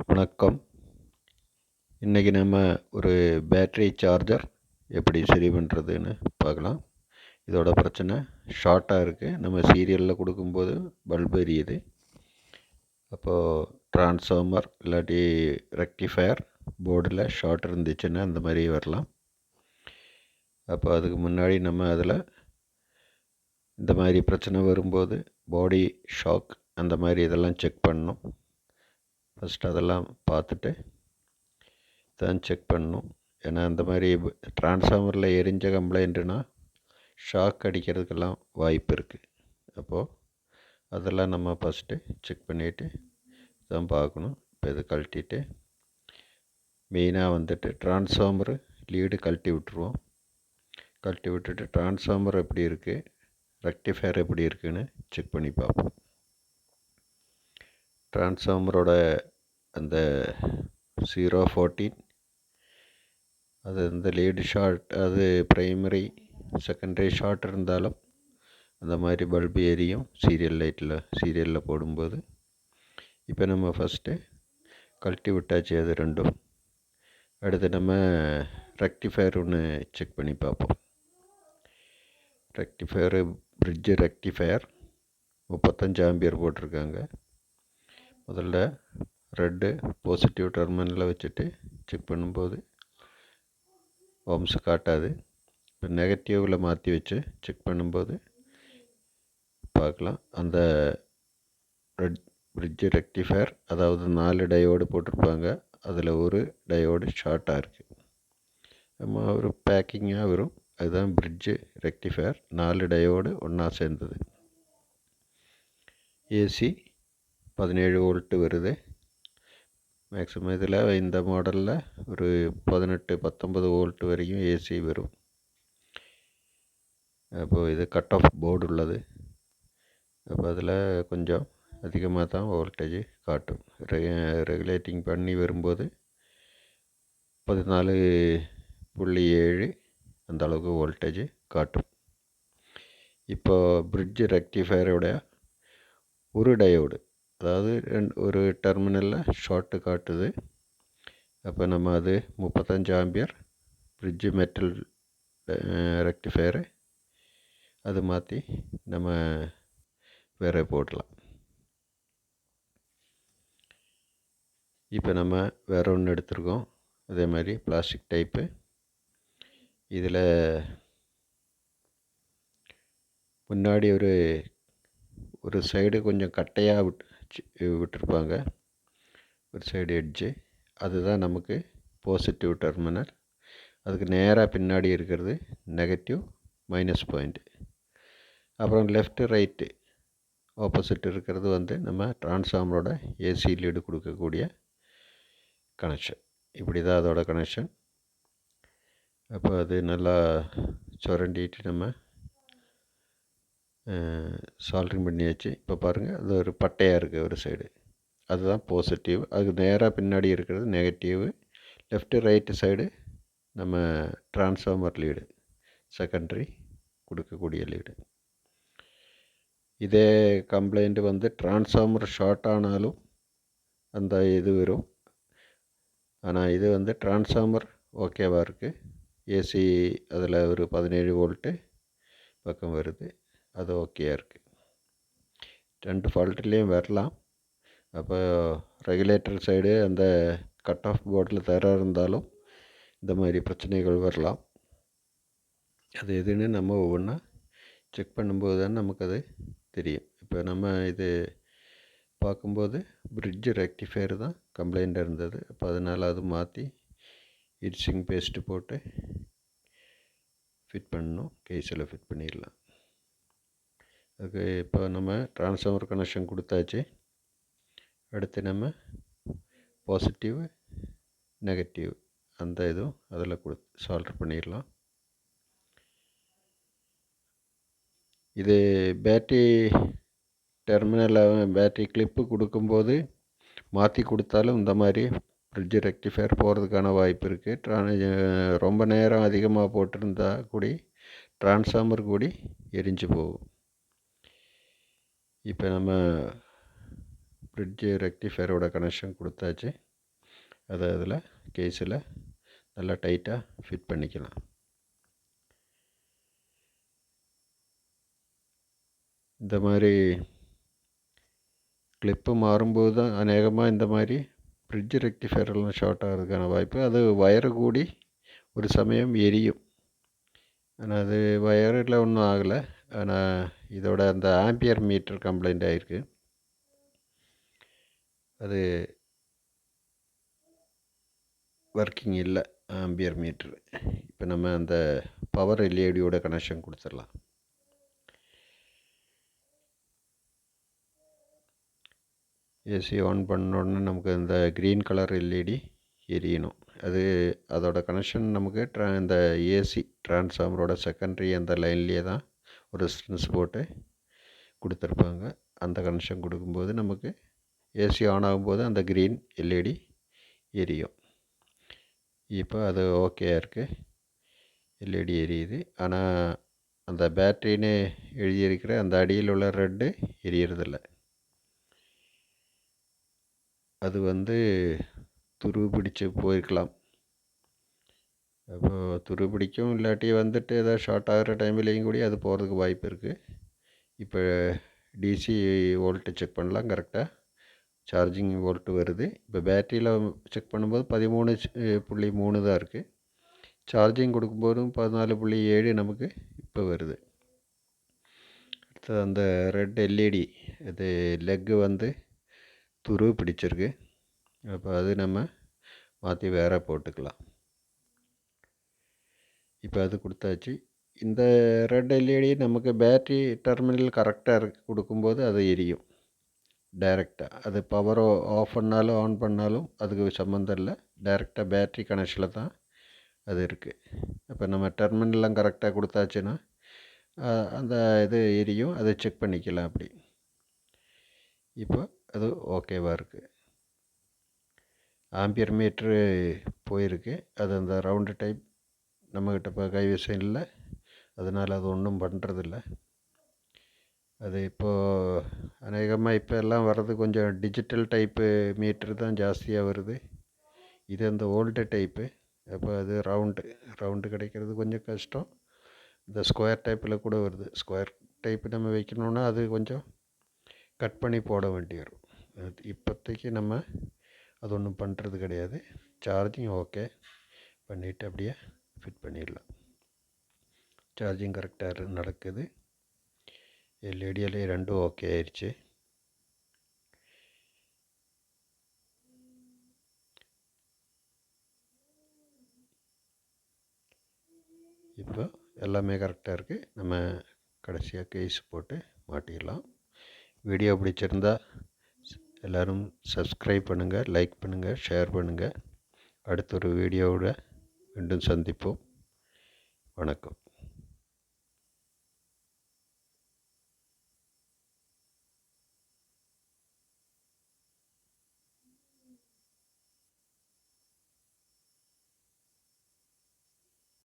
வணக்கம். இன்றைக்கி நம்ம ஒரு பேட்ரி சார்ஜர் எப்படி சரி பண்ணுறதுன்னு பார்க்கலாம். இதோட பிரச்சனை ஷார்ட்டாக இருக்குது. நம்ம சீரியலில் கொடுக்கும்போது பல்பு எரியுது. அப்போது ட்ரான்ஸ்ஃபார்மர் இல்லாட்டி ரெக்டிஃபயர் போர்டில் ஷார்ட் இருந்துச்சுன்னா அந்த மாதிரி வரலாம். அப்போ அதுக்கு முன்னாடி நம்ம அதில் இந்த மாதிரி பிரச்சனை வரும்போது பாடி ஷாக் அந்த மாதிரி இதெல்லாம் செக் பண்ணணும். ஃபஸ்ட்டு அதெல்லாம் பார்த்துட்டு தான் செக் பண்ணணும். ஏன்னா அந்த மாதிரி ட்ரான்ஸ்ஃபார்மரில் எரிஞ்ச கம்ப்ளைண்ட்டுனா ஷாக் அடிக்கிறதுக்கெல்லாம் வாய்ப்பு இருக்குது. அப்போது அதெல்லாம் நம்ம ஃபஸ்ட்டு செக் பண்ணிவிட்டு தான் பார்க்கணும். இப்போ இதை கழட்டிட்டு மெயினாக வந்துட்டு ட்ரான்ஸ்ஃபார்மரு லீடு கழட்டி விட்டுருவோம். கழட்டி விட்டுட்டு ட்ரான்ஸ்ஃபார்மர் எப்படி இருக்குது, ரெக்டிஃபயர் எப்படி இருக்குதுன்னு செக் பண்ணி பார்ப்போம். ட்ரான்ஸ்ஃபார்மரோட அந்த 014 அது இந்த லீடு ஷார்ட், அது ப்ரைமரி செகண்டரி ஷார்ட் இருந்தாலும் அந்த மாதிரி பல்பு எரியும் சீரியலில் போடும்போது. இப்போ நம்ம ஃபஸ்ட்டு கழட்டி விட்டாச்சு அது ரெண்டும். அடுத்து நம்ம ரெக்டிஃபயர் ஒன்று செக் பண்ணி பார்ப்போம். ரெக்டிஃபயரு பிரிட்ஜு ரெக்டிஃபயர் 35 ஆம்பியர் போட்டிருக்காங்க. முதல்ல ரெட்டு பாசிட்டிவ் டெர்மினலில் வச்சுட்டு செக் பண்ணும்போது ஓம்ஸ் காட்டாது. இப்போ நெகட்டிவில் மாற்றி வச்சு செக் பண்ணும்போது பார்க்கலாம். அந்த ரெட் பிரிட்ஜு ரெக்டிஃபயர், அதாவது 4 டயோடு போட்டிருப்பாங்க. அதில் ஒரு டயோடு ஷார்ட்டாக இருக்குது. நம்ம ஒரு பேக்கிங்காக வரும். அதுதான் பிரிட்ஜு ரெக்டிஃபயர். 4 டயோடு ஒன்றா சேர்ந்தது. ஏசி 17 வோல்ட்டு வருது. மேக்ஸிமம் இதில் இந்த மாடலில் ஒரு 18-19 வோல்ட்டு வரைக்கும் ஏசி வரும். அப்போது இது கட் ஆஃப் போர்டு உள்ளது. அப்போ அதில் கொஞ்சம் அதிகமாக தான் வோல்டேஜ் காட்டும். ரெகுலேட்டிங் பண்ணி வரும்போது 14.7 அந்த அளவுக்கு வோல்டேஜ் காட்டும். இப்போ பிரிட்ஜு ரெக்டிஃபயரோட ஒரு டயோடு, அதாவது ஒரு டெர்மினலில் ஷார்ட்டு காட்டுது. அப்போ நம்ம அது 35 ஆம்பியர் பிரிட்ஜு மெட்டல் ரெக்டிஃபயரு அது மாற்றி நம்ம வேறு போடலாம். இப்போ நம்ம வேறு ஒன்று எடுத்துருக்கோம். அதே மாதிரி பிளாஸ்டிக் டைப்பு. இதில் முன்னாடி ஒரு சைடு கொஞ்சம் கட்டையாக விட்டுருப்பாங்க. ஒரு சைடு எட்ஜு, அதுதான் நமக்கு பாசிட்டிவ் டெர்மினல். அதுக்கு நேராக பின்னாடி இருக்கிறது நெகட்டிவ் மைனஸ் பாயிண்ட். அப்புறம் லெஃப்ட்டு ரைட்டு ஆப்போசிட் இருக்கிறது நம்ம ட்ரான்ஸ்ஃபார்மரோட ஏசி லீடு கொடுக்கக்கூடிய கனெக்ஷன். இப்படி தான் அதோட கனெக்ஷன். அப்போ அது நல்லா சுரண்டிட்டு நம்ம சால்ட்ரிங் பண்ணியாச்சு. இப்போ பாருங்கள், அது ஒரு பட்டையாக இருக்குது ஒரு சைடு, அதுதான் பாசிட்டிவ். அதுக்கு நேராக பின்னாடி இருக்கிறது நெகட்டிவ். லெஃப்ட்டு ரைட்டு சைடு நம்ம ட்ரான்ஸ்ஃபார்மர் லீடு, செகண்டரி கொடுக்கக்கூடிய லீடு. இதே கம்ப்ளைண்ட் ட்ரான்ஸ்ஃபார்மர் ஷார்ட் ஆனாலும் அந்த இது வரும். ஆனால் இது ட்ரான்ஸ்ஃபார்மர் ஓகேவாக இருக்குது. ஏசி அதில் ஒரு 17 வோல்ட்டு பக்கம் வருது. அது ஓகேயாக இருக்குது. 2 ஃபால்ட்லேயும் வரலாம். அப்போ ரெகுலேட்டர் சைடு அந்த கட் ஆஃப் போர்டில் தர இருந்தாலும் இந்த மாதிரி பிரச்சனைகள் வரலாம். அது எதுன்னு நம்ம ஒவ்வொன்றா செக் பண்ணும்போது தான் நமக்கு அது தெரியும். இப்போ நம்ம இது பார்க்கும்போது பிரிட்ஜு ரெக்டிஃபயர் தான் கம்ப்ளைண்ட்டாக இருந்தது. அப்போ அதனால் அது மாற்றி இட்ஸிங் பேஸ்ட்டு போட்டு ஃபிட் பண்ணணும். கேஸில் ஃபிட் பண்ணிடலாம். அதுக்கு இப்போ நம்ம ட்ரான்ஸ்ஃபார்மர் கனெக்ஷன் கொடுத்தாச்சு. அடுத்து நம்ம பாசிட்டிவ் நெகட்டிவ் அந்த இதுவும் அதில் சால்ட்ரு பண்ணிடலாம். இது பேட்ரி டெர்மினலில் பேட்ரி கிளிப்பு கொடுக்கும்போது மாற்றி கொடுத்தாலும் இந்த மாதிரி பிரிட்ஜு ரெக்டிஃபயர் போகிறதுக்கான வாய்ப்பு இருக்குது. ரொம்ப நேரம் அதிகமாக போட்டிருந்தா கூடி ட்ரான்ஸ்ஃபார்மர் கூடி எரிஞ்சு போகும். இப்போ நம்ம ஃப்ரிட்ஜு ரெக்டிஃபையரோட கனெக்ஷன் கொடுத்தாச்சு. அதை அதில் கேஸில் நல்லா டைட்டாக ஃபிட் பண்ணிக்கலாம். இந்த மாதிரி கிளிப்பு மாறும்போது தான் அநேகமாக இந்த மாதிரி ஃப்ரிட்ஜ் ரெக்டிஃபையரெல்லாம் ஷார்ட் ஆகிறதுக்கான வாய்ப்பு. அது வயரு கூடி ஒரு சமயம் எரியும். ஆனால் அது வயரில் ஒன்றும் ஆகலை. ஆனால் இதோட அந்த ஆம்பியர் மீட்டர் கம்ப்ளைண்ட் ஆகிருக்கு. அது ஒர்க்கிங் இல்லை ஆம்பியர் மீட்ரு. இப்போ நம்ம அந்த பவர் எல்இடியோட கனெக்ஷன் கொடுத்துடலாம். ஏசி ஆன் பண்ணோடனே நமக்கு இந்த க்ரீன் கலர் எல்இடி எரியணும். அதோட கனெக்ஷன் நமக்கு இந்த ஏசி ட்ரான்ஸ்ஃபார்மரோட செகண்டரி அந்த லைன்லேயே தான் ஒரு ரெசிஸ்டன்ஸ் போட்டு கொடுத்துருப்பாங்க. அந்த கனெக்ஷன் கொடுக்கும்போது நமக்கு ஏசி ஆன் ஆகும்போது அந்த க்ரீன் எல்இடி எரியும். இப்போ அது ஓகேயா இருக்குது, எல்இடி எரியுது. ஆனால் அந்த பேட்ரின்னு எழுதியிருக்கிற அந்த அடியில் உள்ள ரெட்டு எரியறதில்லை. அது துரு பிடிச்சு போயிருக்கலாம். அப்போது துரு பிடிக்கும், இல்லாட்டி வந்துட்டு ஏதாவது ஷார்ட் ஆகிற டைம்லேயும் கூட அது போகிறதுக்கு வாய்ப்பு இருக்குது. இப்போ டிசி வோல்ட்டு செக் பண்ணலாம். கரெக்டாக சார்ஜிங் வோல்ட்டு வருது. இப்போ பேட்டரியில் செக் பண்ணும்போது 13.3 தான் இருக்குது. சார்ஜிங் கொடுக்கும்போதும் 14.7 நமக்கு இப்போ வருது. அடுத்தது அந்த ரெட் எல்இடி இது லெக்கு துரு பிடிச்சிருக்கு. அப்போ அது நம்ம மாற்றி வேற போட்டுக்கலாம். இப்போ அது கொடுத்தாச்சு. இந்த ரெட் எல்இடி நமக்கு பேட்ரி டெர்மினல் கரெக்டாக கொடுக்கும்போது அது எரியும் டைரெக்டாக. அது பவரை ஆஃப் பண்ணாலும் ஆன் பண்ணாலும் அதுக்கு சம்மந்தம் இல்லை. டைரெக்டாக பேட்ரி கனெக்ஷனில் தான் அது இருக்குது. இப்போ நம்ம டெர்மினல்லாம் கரெக்டாக கொடுத்தாச்சுன்னா அந்த இது எரியும். அதை செக் பண்ணிக்கலாம். அப்படி இப்போ அது ஓகேவாக இருக்குது. ஆம்பியர் மீட்ரு போயிருக்கு. அது அந்த ரவுண்டு டைப் நம்மக்கிட்ட இப்போ கைவசம் இல்லை. அதனால் அது ஒன்றும் பண்ணுறதில்ல. அது இப்போது அநேகமாக இப்போ எல்லாம் வர்றது கொஞ்சம் டிஜிட்டல் டைப்பு மீட்ரு தான் ஜாஸ்தியாக வருது. இது அந்த ஓல்டு டைப்பு. அப்போ அது ரவுண்டு கிடைக்கிறது கொஞ்சம் கஷ்டம். இந்த ஸ்கொயர் டைப்பில் கூட வருது. ஸ்கொயர் டைப்பு நம்ம வைக்கணுன்னா அது கொஞ்சம் கட் பண்ணி போட வேண்டி வரும். இப்போதைக்கு நம்ம அது ஒன்றும் பண்ணுறது கிடையாது. சார்ஜிங் ஓகே பண்ணிவிட்டு அப்படியே ஃபிட் பண்ணிடலாம். சார்ஜிங் கரெக்டாக நடக்குது. எல்இடியிலே ரெண்டும் ஓகே ஆயிடுச்சு. இப்போ எல்லாமே கரெக்டாக இருக்குது. நம்ம கடைசியாக கேஸ் போட்டு மாட்டிடலாம். வீடியோ பிடிச்சிருந்தா எல்லோரும் சப்ஸ்கிரைப் பண்ணுங்கள், லைக் பண்ணுங்கள், ஷேர் பண்ணுங்கள். அடுத்த ஒரு வீடியோவோட மீண்டும் சந்திப்போம். வணக்கம்.